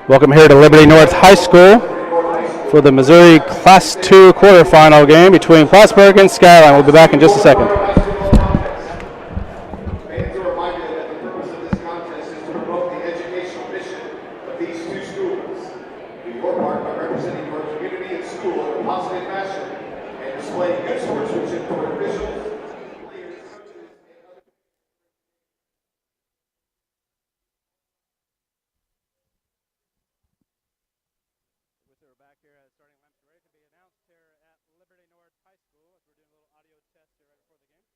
Welcome here to Liberty North High School for the Missouri Class II quarterfinal game between Plattsburg and Skyline. We'll be back in just a second. Fans are reminded that the purpose of this contest is to promote the educational mission of these two schools. Do your part by representing your community and school in a positive fashion and displaying good sportsmanship toward officials, players, coaches, and other. We're back here at starting lineups ready to be announced here at Liberty North High School as we're doing a little audio test here right before the game.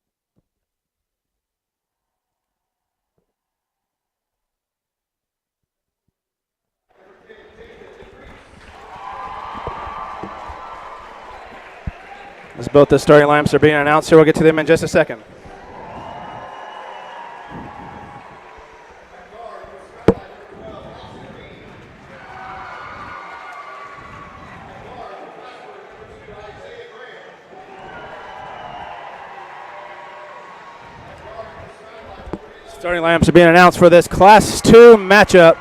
As both the starting lineups are being announced here, we'll get to them in just a second. Starting lineups are being announced for this Class II matchup.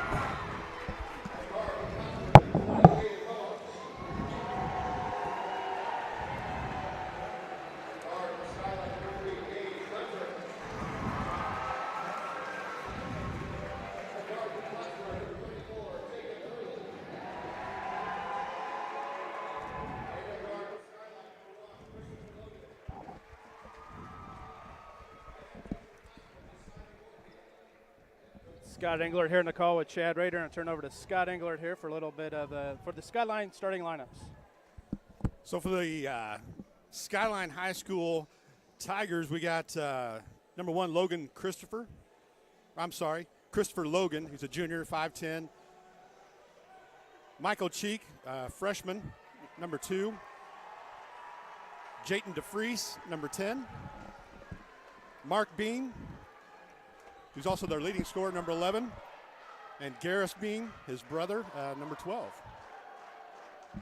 Scott Englert here in the call with Chad Rader, and I turn over to Scott Englert here for a little bit of for the Skyline starting lineups. So for the Skyline High School Tigers, we got number 1 Christopher Logan. He's a junior, 5'10". Michael Cheek, freshman, number 2. Jayton DeFries, number 10. Mark Bean, who's also their leading scorer, number 11. And Garris Bean, his brother, number 12. All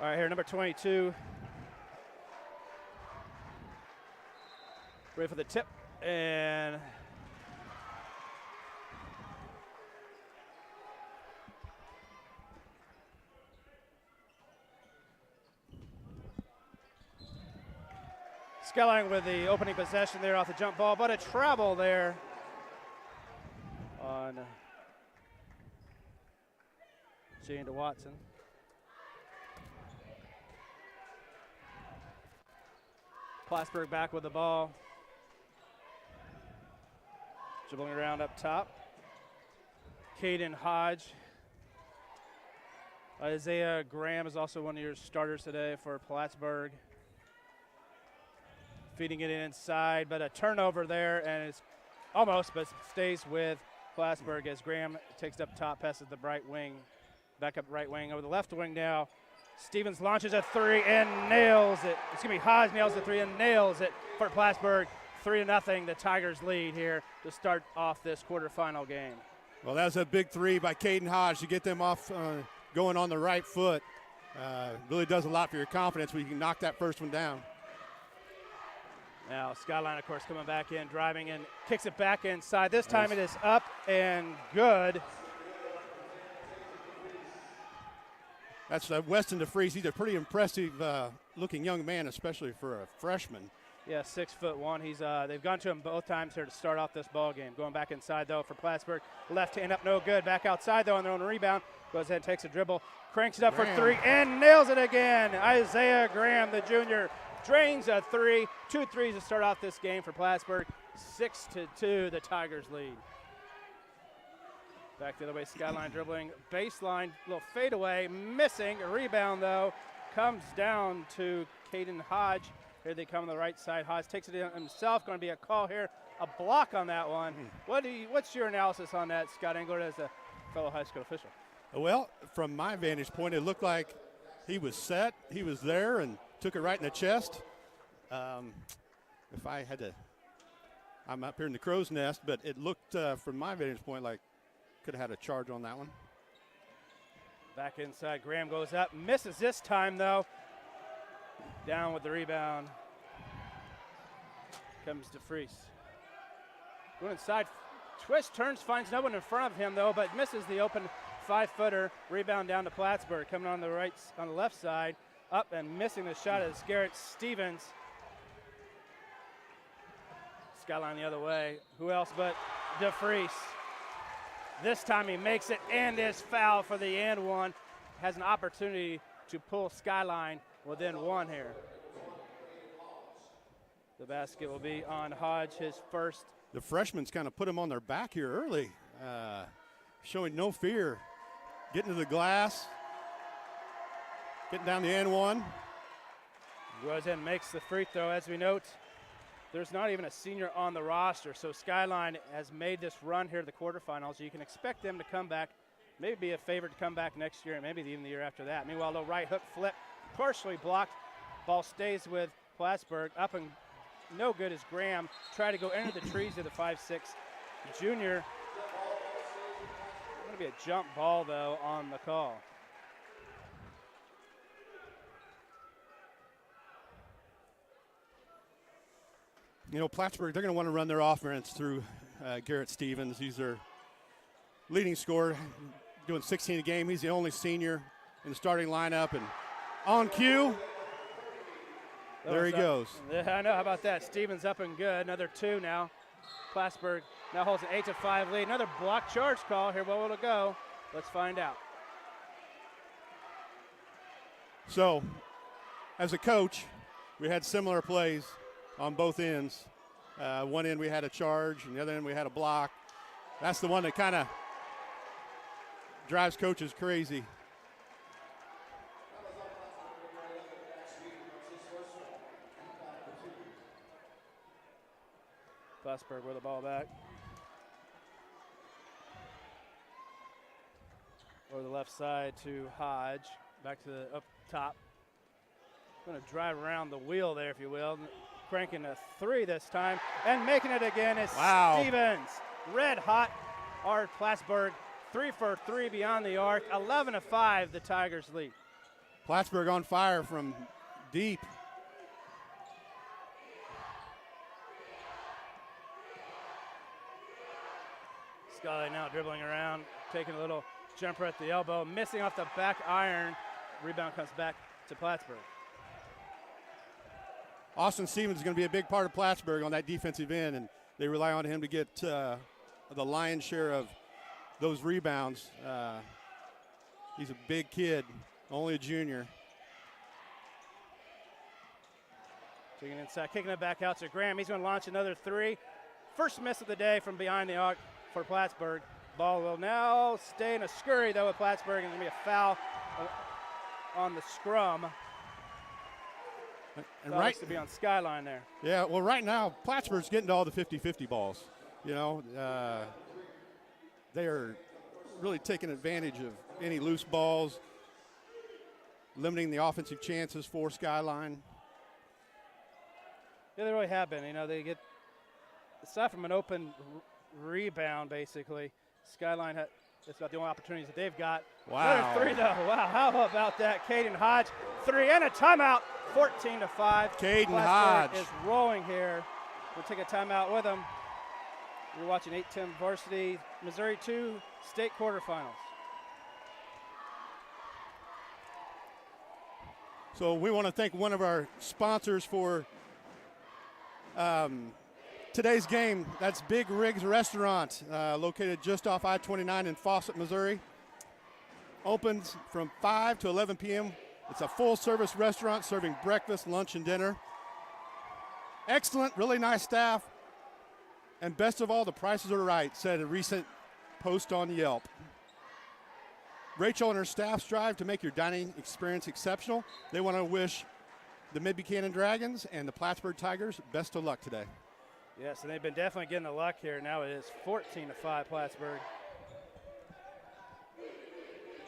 right, here, number 22. Ready for the tip, and Skyline with the opening possession there off the jump ball, but a travel there on Jane to Watson. Plattsburg back with the ball. Dribbling around up top. Caden Hodge. Isaiah Graham is also one of your starters today for Plattsburg. Feeding it inside, but a turnover there, and it's almost, but stays with Plattsburg as Graham takes it up top, passes the right wing, back up right wing over the left wing now. Stevens launches a 3 and nails it. Hodge nails the 3 and nails it for Plattsburg. 3-0, the Tigers lead here to start off this quarterfinal game. Well, that was a big 3 by Caden Hodge to get them off going on the right foot. Really does a lot for your confidence when you can knock that first one down. Now Skyline, of course, coming back in, driving in, kicks it back inside. This time it is up and good. That's Weston DeFries. He's a pretty impressive looking young man, especially for a freshman. Yeah, 6'1". He's they've gone to him both times here to start off this ball game. Going back inside though for Plattsburg. Left hand up, no good. Back outside though on their own rebound. Goes ahead and takes a dribble, cranks it up for 3 and nails it again. Isaiah Graham, the junior, drains a 3. 2 threes to start off this game for Plattsburg. 6-2, the Tigers lead. Back the other way, Skyline dribbling, baseline, little fadeaway, missing. A rebound though, comes down to Caden Hodge. Here they come on the right side. Hodge takes it in himself. Going to be a call here, a block on that one. What's your analysis on that, Scott Englert, as a fellow high school official? Well, from my vantage point, it looked like he was set. He was there and took it right in the chest. If I had to, I'm up here in the crow's nest, but it looked from my vantage point like could have had a charge on that one. Back inside, Graham goes up, misses this time though. Down with the rebound. Comes DeFries. Going inside, twist, turns, finds no one in front of him though, but misses the open 5-footer, rebound down to Plattsburg, coming on the left side, up and missing the shot is Garrett Stevens. Skyline the other way. Who else but DeFries? This time he makes it and is fouled for the and one. Has an opportunity to pull Skyline within one here. The basket will be on Hodge, his first. The freshman's kind of put him on their back here early, showing no fear. Getting to the glass, getting down the and one. Goes in, makes the free throw. As we note, there's not even a senior on the roster, so Skyline has made this run here to the quarterfinals. You can expect them to come back, maybe be a favorite to come back next year, and maybe even the year after that. Meanwhile, the right hook flip, partially blocked. Ball stays with Plattsburg. Up and no good as Graham tried to go into the trees of the 5'6" junior. Going to be a jump ball, though, on the call. You know, Plattsburg, they're going to want to run their offense through Garrett Stevens. He's their leading scorer, doing 16 a game. He's the only senior in the starting lineup. And on cue, there he goes. Yeah, I know. How about that? Stevens up and good. Another 2 now. Plattsburg now holds an 8-5 lead. Another block charge call here. Where will it go? Let's find out. So, as a coach, we had similar plays on both ends. One end we had a charge, and the other end we had a block. That's the one that kind of drives coaches crazy. Plattsburg with the ball back. Over the left side to Hodge. Back to the up top. Going to drive around the wheel there, if you will. Cranking a 3 this time. And making it again is Stevens. Red hot. Art Plattsburg 3 for 3 beyond the arc. 11-5, the Tigers lead. Plattsburg on fire from deep. Skyline now dribbling around, taking a little jumper at the elbow, missing off the back iron. Rebound comes back to Plattsburg. Austin Stevens is going to be a big part of Plattsburg on that defensive end, and they rely on him to get the lion's share of those rebounds. He's a big kid, only a junior. Taking inside, kicking it back out to Graham. He's going to launch another 3. First miss of the day from behind the arc for Plattsburg. Ball will now stay in a scurry, though, with Plattsburg, and there's going to be a foul on the scrum. And right to be on Skyline there. Yeah, well, right now, Plattsburgh's getting to all the 50-50 balls. You know, they are really taking advantage of any loose balls, limiting the offensive chances for Skyline. Yeah, they really have been. You know, they get, aside from an open rebound, basically, Skyline, that's about the only opportunities that they've got. Wow. Another 3, though. Wow, how about that? Caden Hodge, 3 and a timeout. 14-5. Caden Hodge Hodge is rolling here. We'll take a timeout with him. You're watching 8-10 varsity Missouri 2 state quarterfinals. So we want to thank one of our sponsors for today's game. That's Big Rigs Restaurant, located just off I-29 in Fawcett, Missouri. Opens from 5 to 11 p.m. It's a full-service restaurant serving breakfast, lunch, and dinner. Excellent, really nice staff. And best of all, the prices are right, said a recent post on Yelp. Rachel and her staff strive to make your dining experience exceptional. They want to wish the Mid-Buchanan Dragons and the Plattsburg Tigers best of luck today. Yes, and they've been definitely getting the luck here. Now it is 14-5 Plattsburg.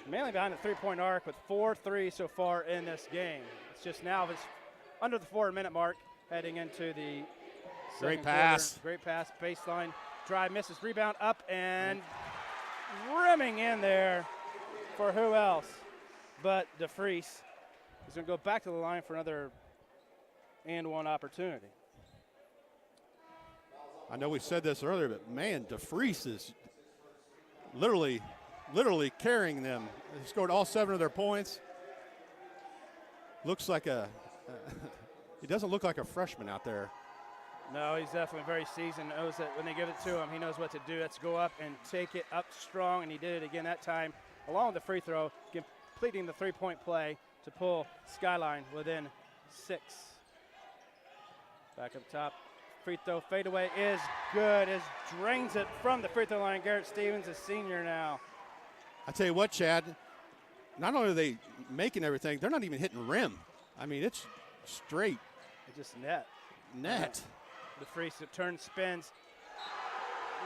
Mainly behind the three-point arc with 4-3 so far in this game. It's just now it's under the 4-minute mark heading into the Great pass. Quarter. Great pass, baseline drive, misses, rebound up and rimming in there for who else but DeFries. He's going to go back to the line for another and one opportunity. I know we said this earlier, but man, DeFries is literally literally carrying them. They scored all 7 of their points. Looks like he doesn't look like a freshman out there. No, he's definitely very seasoned. Knows that when they give it to him, he knows what to do. That's go up and take it up strong, and he did it again that time, along with the free throw, completing the three-point play to pull Skyline within 6. Back up top, free throw fadeaway is good. Drains it from the free throw line. Garrett Stevens, a senior now. I tell you what, Chad, not only are they making everything, they're not even hitting rim. I mean, it's straight. It's just net. The free turn spins.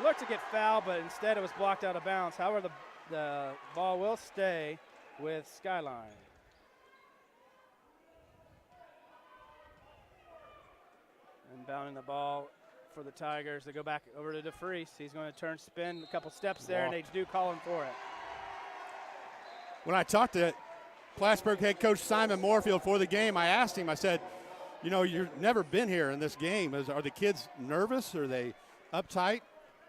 Looked to get fouled, but instead it was blocked out of bounds. However, the ball will stay with Skyline. Inbounding the ball for the Tigers. They go back over to DeFreeze. He's going to turn, spin a couple steps there, and they do call him for it. When I talked to Plattsburg head coach Simon Moorfield for the game, I asked him, I said, you know, you've never been here in this game. Are the kids nervous? Are they uptight?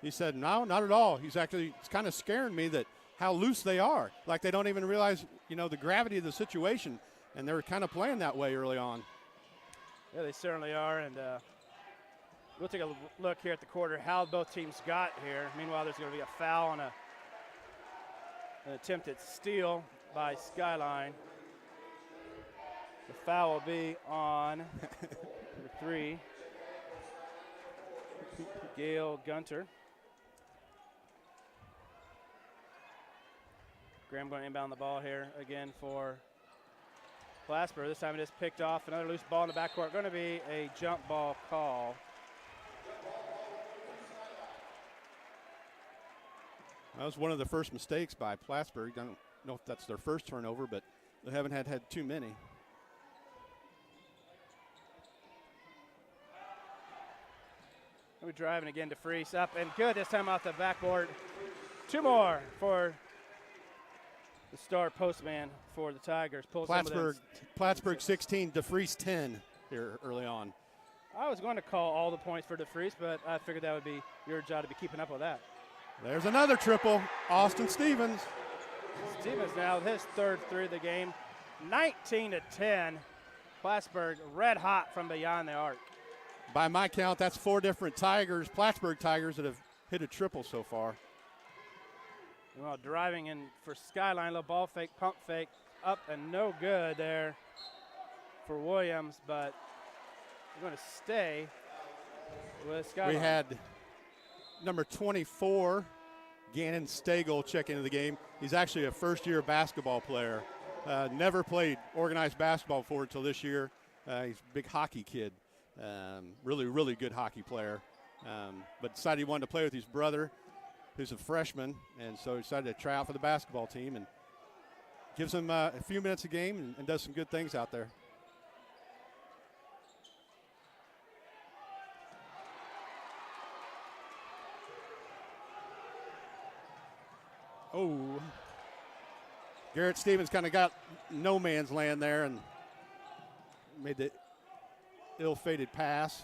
He said, no, not at all. It's kind of scaring me that how loose they are. Like they don't even realize, you know, the gravity of the situation. And they're kind of playing that way early on. Yeah, they certainly are. And we'll take a look here at the quarter, how both teams got here. Meanwhile, there's going to be a foul on an attempted steal by Skyline. The foul will be on number 3, Gail Gunter. Graham going to inbound the ball here again for Plattsburg. This time it is picked off. Another loose ball in the backcourt. Going to be a jump ball call. That was one of the first mistakes by Plattsburg. I don't know if that's their first turnover, but they haven't had too many. We're driving again to Freeze up and good this time off the backboard. 2 more for the star postman for the Tigers. Plattsburg 16, DeFreeze 10 here early on. I was going to call all the points for DeFreeze, but I figured that would be your job to be keeping up with that. There's another triple, Austin Stevens. Stevens now his 3rd 3 of the game. 19-10. Plattsburg red hot from beyond the arc. By my count, that's 4 different Plattsburg Tigers that have hit a triple so far. Well, driving in for Skyline, little ball fake, pump fake, up and no good there for Williams, but we're going to stay with Skyline. We had number 24, Gannon Stagel, check into the game. He's actually a first-year basketball player. Never played organized basketball before until this year. He's a big hockey kid. Really, really good hockey player. But decided he wanted to play with his brother, who's a freshman, and so he decided to try out for the basketball team and gives him a few minutes a game and does some good things out there. Oh, Garrett Stevens kind of got no man's land there and made the ill-fated pass.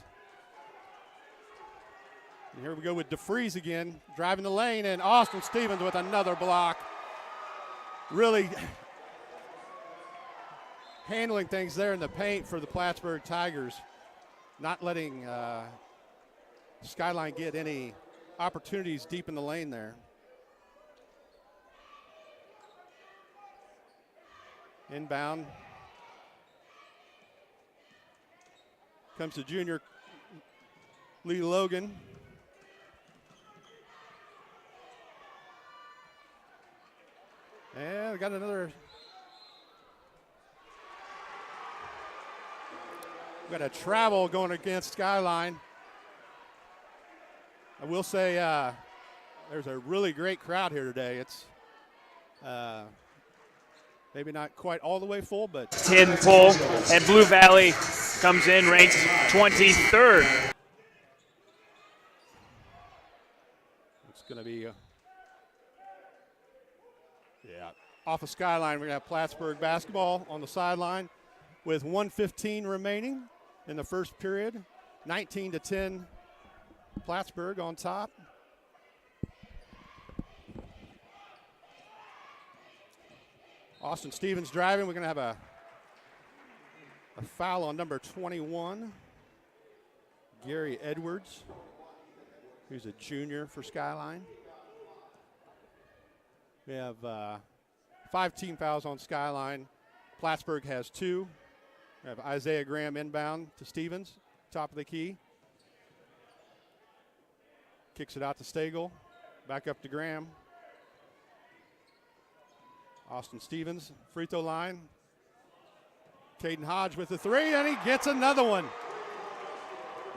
And here we go with DeFreeze again, driving the lane, and Austin Stevens with another block. Really handling things there in the paint for the Plattsburg Tigers, not letting Skyline get any opportunities deep in the lane there. Inbound. Comes to junior Lee Logan. And we got another. We got a travel going against Skyline. I will say there's a really great crowd here today. It's maybe not quite all the way full, but 10 full, and Blue Valley comes in ranked 23rd. It's going to be, off of Skyline, we're going to have Plattsburg basketball on the sideline with 1:15 remaining in the first period. 19-10, Plattsburg on top. Austin Stevens driving. We're going to have a foul on number 21, Gary Edwards, who's a junior for Skyline. We have 5 team fouls on Skyline. Plattsburg has 2. We have Isaiah Graham inbound to Stevens, top of the key. Kicks it out to Stagel, back up to Graham. Austin Stevens, free throw line. Caden Hodge with the 3, and he gets another one.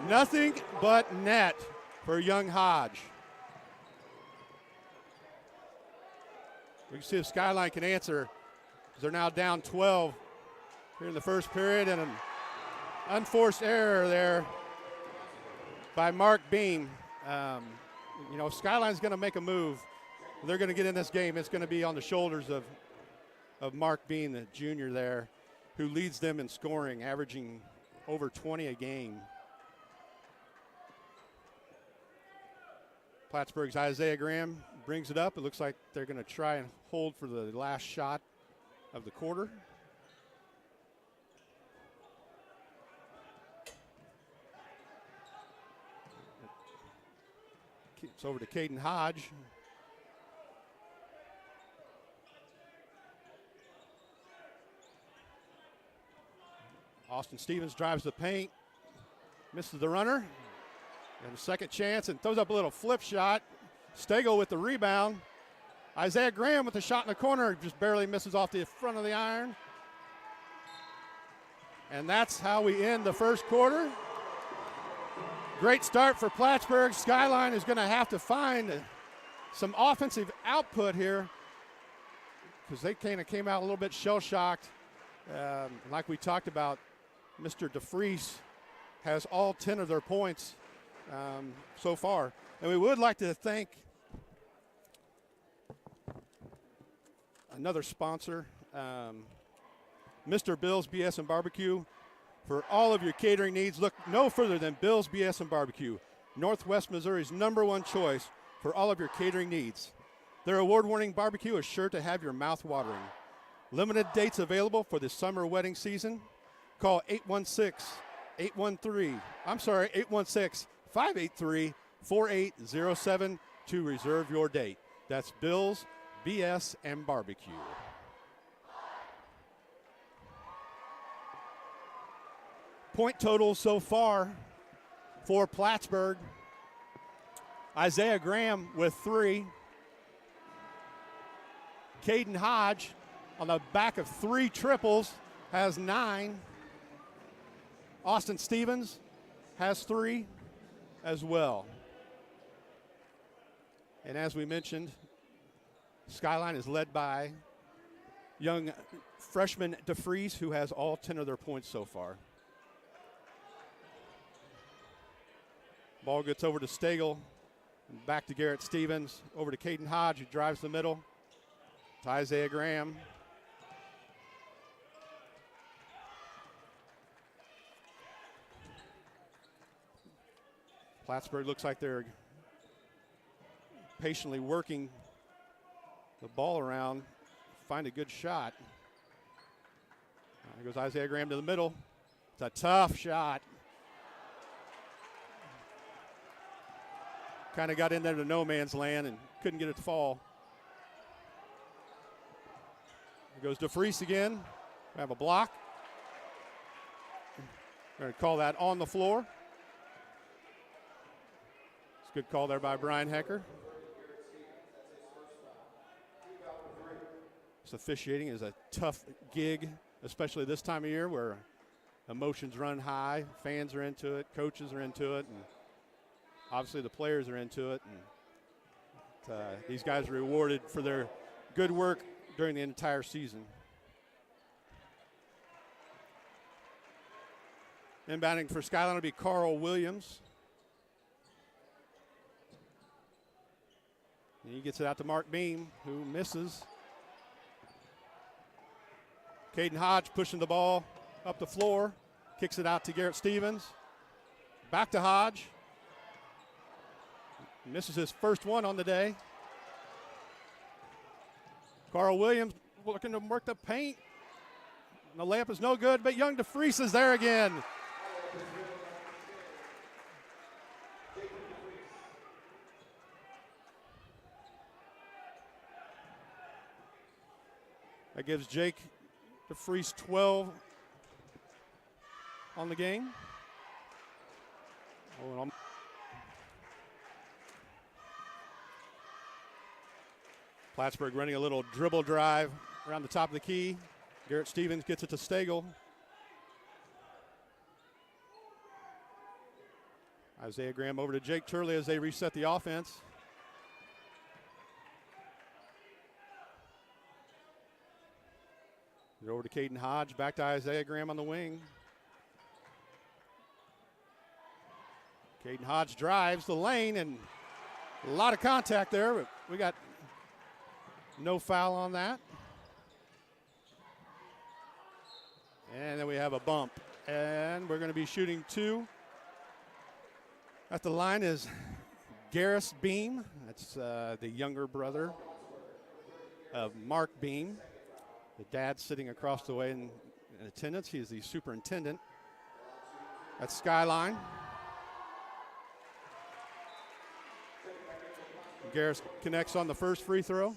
Nothing but net for young Hodge. We can see if Skyline can answer, because they're now down 12 here in the first period, and an unforced error there by Mark Beam. You know, if Skyline's going to make a move, they're going to get in this game, it's going to be on the shoulders of Mark Beam, the junior there, who leads them in scoring, averaging over 20 a game. Plattsburgh's Isaiah Graham brings it up. It looks like they're going to try and hold for the last shot of the quarter. It's over to Caden Hodge. Austin Stevens drives the paint, misses the runner, and a second chance and throws up a little flip shot. Stagel with the rebound. Isaiah Graham with the shot in the corner, just barely misses off the front of the iron. And that's how we end the first quarter. Great start for Plattsburgh. Skyline is going to have to find some offensive output here, because they kind of came out a little bit shell-shocked. Like we talked about, Mr. DeFries has all 10 of their points so far. And we would like to thank another sponsor, Mr. Bill's BS and Barbecue. For all of your catering needs, look no further than Bill's BS and Barbecue, Northwest Missouri's #1 choice for all of your catering needs. Their award-winning barbecue is sure to have your mouth watering. Limited dates available for the summer wedding season. Call 816-583-4807 to reserve your date. That's Bill's BS and Barbecue. Point total so far for Plattsburgh. Isaiah Graham with 3. Caden Hodge on the back of 3 triples has 9. Austin Stevens has 3 as well. And as we mentioned, Skyline is led by young freshman DeFries, who has all 10 of their points so far. Ball gets over to Stagel, back to Garrett Stevens, over to Caden Hodge, who drives the middle, to Isaiah Graham. Plattsburgh looks like they're patiently working the ball around, find a good shot. There goes Isaiah Graham to the middle. It's a tough shot. Kind of got in there to no man's land and couldn't get it to fall. Here goes DeFries again. We have a block. We're going to call that on the floor. It's a good call there by Brian Hecker. This officiating is a tough gig, especially this time of year where emotions run high, fans are into it, coaches are into it, and obviously the players are into it. And these guys are rewarded for their good work during the entire season. Inbounding for Skyline will be Carl Williams. And he gets it out to Mark Beam, who misses. Caden Hodge pushing the ball up the floor, kicks it out to Garrett Stevens. Back to Hodge. Misses his first one on the day. Carl Williams looking to work the paint. And the layup is no good, but Young DeFries is there again. That gives Jake DeFries 12 on the game. Plattsburg running a little dribble drive around the top of the key. Garrett Stevens gets it to Stagel. Isaiah Graham over to Jake Turley as they reset the offense. Over to Caden Hodge, back to Isaiah Graham on the wing. Caden Hodge drives the lane, and a lot of contact there, but we got no foul on that. And then we have a bump, and we're going to be shooting 2. At the line is Garris Beam. That's the younger brother of Mark Beam. The dad sitting across the way in attendance. He is the superintendent at Skyline. Garris connects on the first free throw.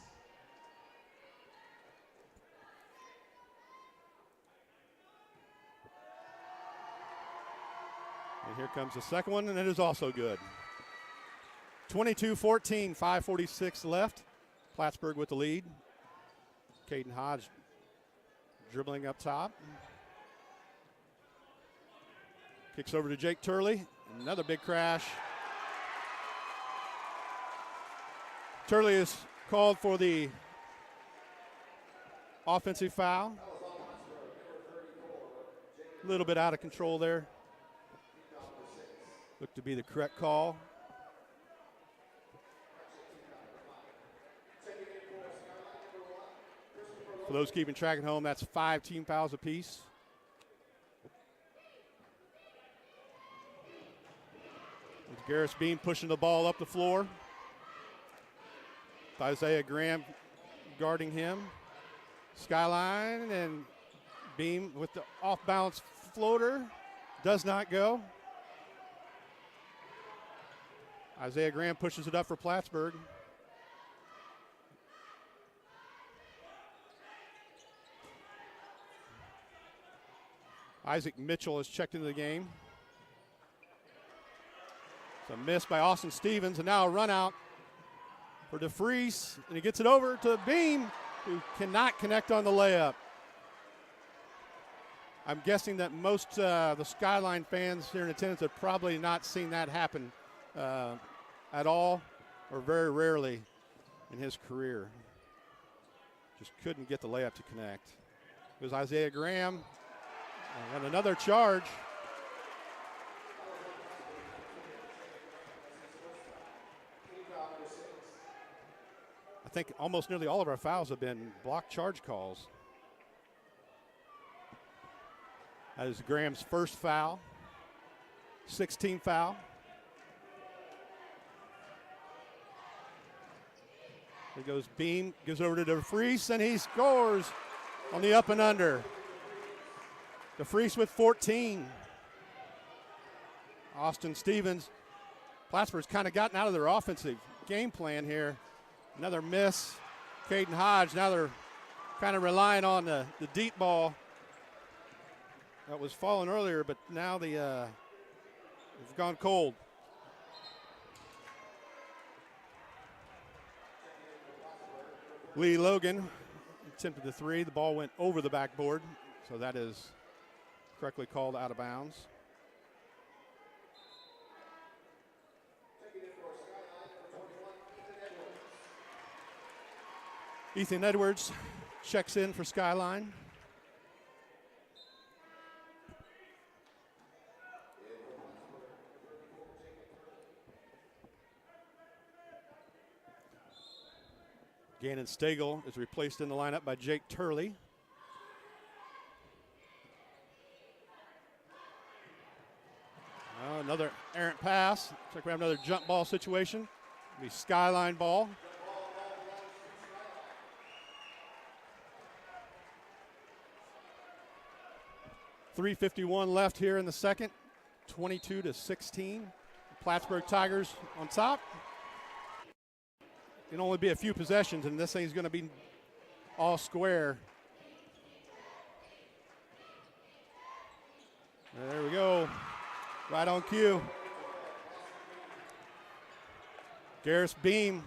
And here comes the second one, and it is also good. 22-14, 5:46 left. Plattsburg with the lead. Caden Hodge dribbling up top. Kicks over to Jake Turley. Another big crash. Turley is called for the offensive foul. A little bit out of control there. Looked to be the correct call. For those keeping track at home, that's 5 team fouls apiece. Garris Beam pushing the ball up the floor. Isaiah Graham guarding him. Skyline, and Beam with the off-balance floater. Does not go. Isaiah Graham pushes it up for Plattsburg. Isaac Mitchell has checked into the game. It's a miss by Austin Stevens, and now a run out for DeFries, and he gets it over to Beam, who cannot connect on the layup. I'm guessing that most the Skyline fans here in attendance have probably not seen that happen at all, or very rarely in his career. Just couldn't get the layup to connect. It was Isaiah Graham. And another charge. I think almost nearly all of our fouls have been block charge calls. That is Graham's first foul. 16th foul. There goes Beam, goes over to DeFries, and he scores on the up and under. DeFries with 14. Austin Stevens. Plattsburgh's kind of gotten out of their offensive game plan here. Another miss. Caden Hodge, now they're kind of relying on the deep ball that was falling earlier, but now they've gone cold. Lee Logan attempted the 3. The ball went over the backboard, so that is correctly called out of bounds. Ethan Edwards checks in for Skyline. Gannon Stagel is replaced in the lineup by Jake Turley. Another errant pass. Looks like we have another jump ball situation. It'll be Skyline ball. 3:51 left here in the second. 22-16. Plattsburg Tigers on top. Can only be a few possessions, and this thing's going to be all square. There we go. Right on cue. Garris Beam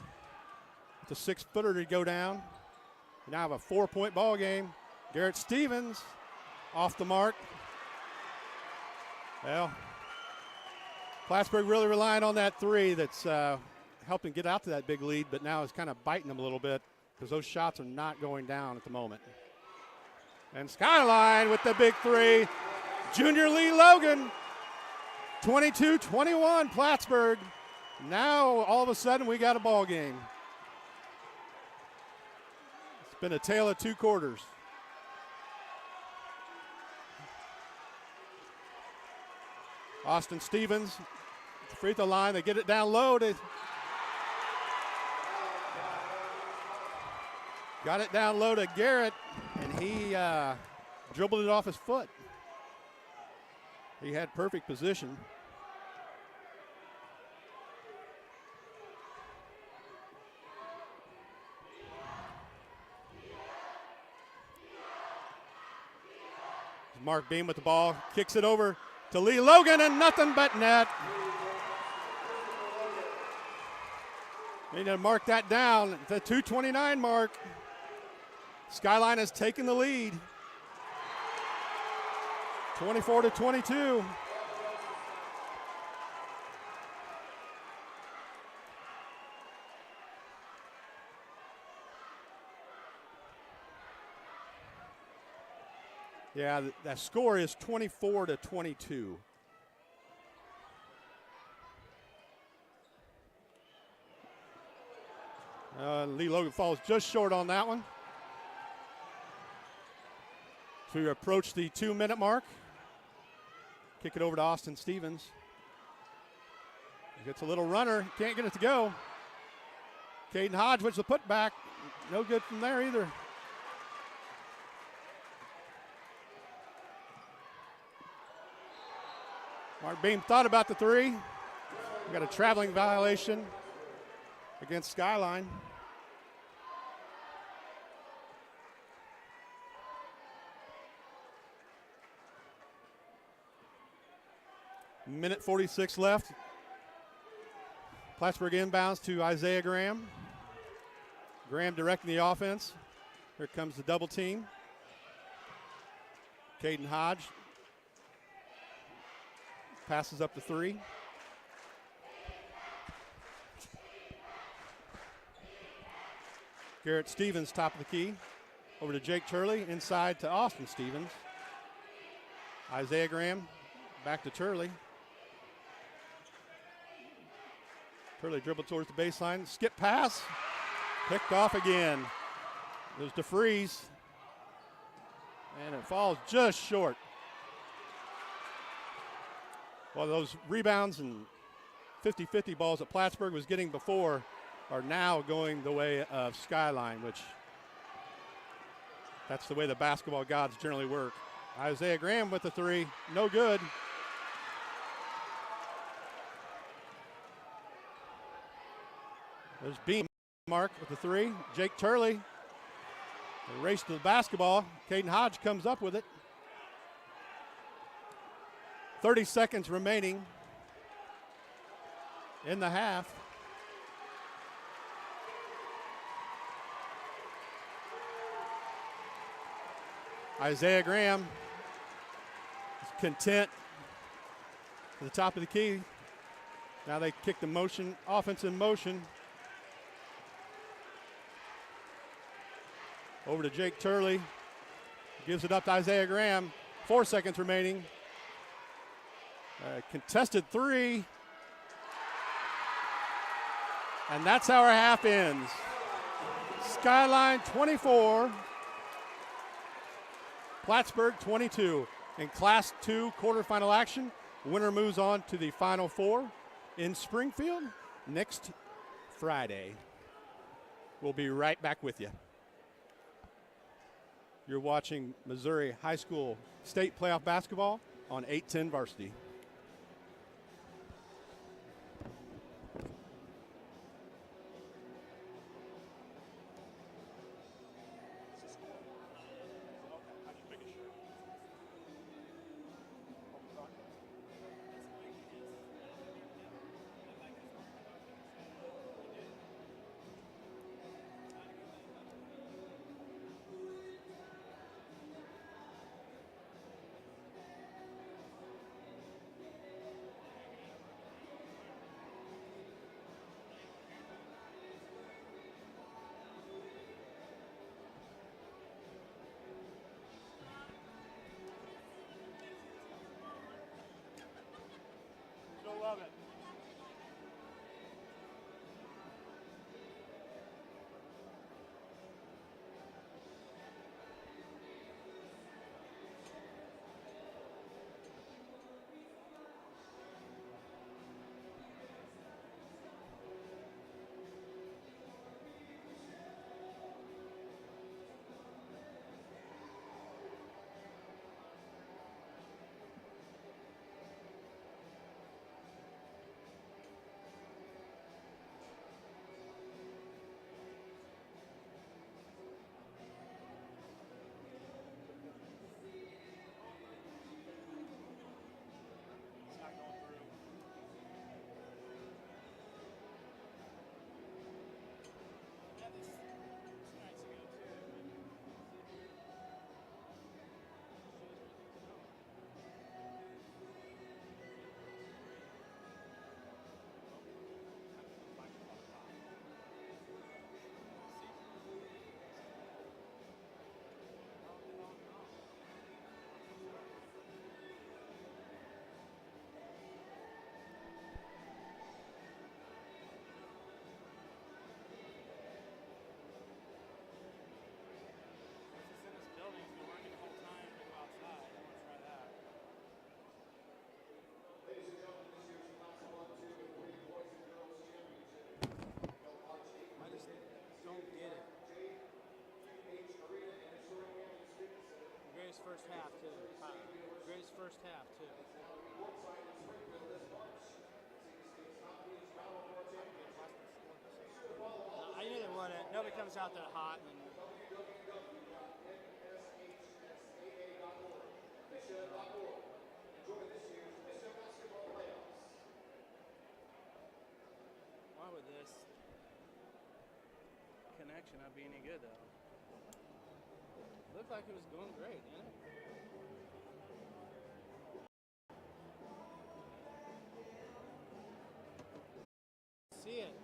with a 6-footer to go down. We now have a 4-point ball game. Garrett Stevens off the mark. Well, Plattsburg really relying on that three that's helping get out to that big lead, but now it's kind of biting them a little bit because those shots are not going down at the moment. And Skyline with the big three. Junior Lee Logan, 22-21 Plattsburg. Now all of a sudden we got a ball game. It's been a tale of two quarters. Austin Stevens, free throw line, they get it down low. Got it down low to Garrett, and he dribbled it off his foot. He had perfect position. Mark Beam with the ball, kicks it over to Lee Logan, and nothing but net. We need to mark that down at the 2:29 mark. Skyline has taken the lead. 24-22. Yeah, that score is 24-22. Lee Logan falls just short on that one. So we approach the 2-minute mark. Kick it over to Austin Stevens. He gets a little runner, can't get it to go. Caden Hodge with the putback. No good from there either. Mark Beam thought about the three. We got a traveling violation against Skyline. Minute 46 left. Plattsburg inbounds to Isaiah Graham. Graham directing the offense. Here comes the double team. Caden Hodge passes up the three. Garrett Stevens, top of the key. Over to Jake Turley, inside to Austin Stevens. Isaiah Graham, back to Turley. Turley dribbled towards the baseline. Skip pass. Picked off again. There's DeFreeze. And it falls just short. Well, those rebounds and 50-50 balls that Plattsburg was getting before are now going the way of Skyline, which that's the way the basketball gods generally work. Isaiah Graham with the three. No good. There's Beam Mark with the three. Jake Turley. A race to the basketball. Caden Hodge comes up with it. 30 seconds remaining in the half. Isaiah Graham is content to the top of the key. Now they kick the motion, offense in motion. Over to Jake Turley. Gives it up to Isaiah Graham. 4 seconds remaining. Contested three. And that's how our half ends. Skyline 24. Plattsburg 22. In Class 2 quarterfinal action, winner moves on to the Final Four in Springfield next Friday. We'll be right back with you. You're watching Missouri High School State Playoff Basketball on 810 Varsity. Still love it. First half too. Greatest first half too. I knew they won it. Nobody comes out that hot. And Why would this connection not be any good though? Looked like it was going great, didn't it? See it.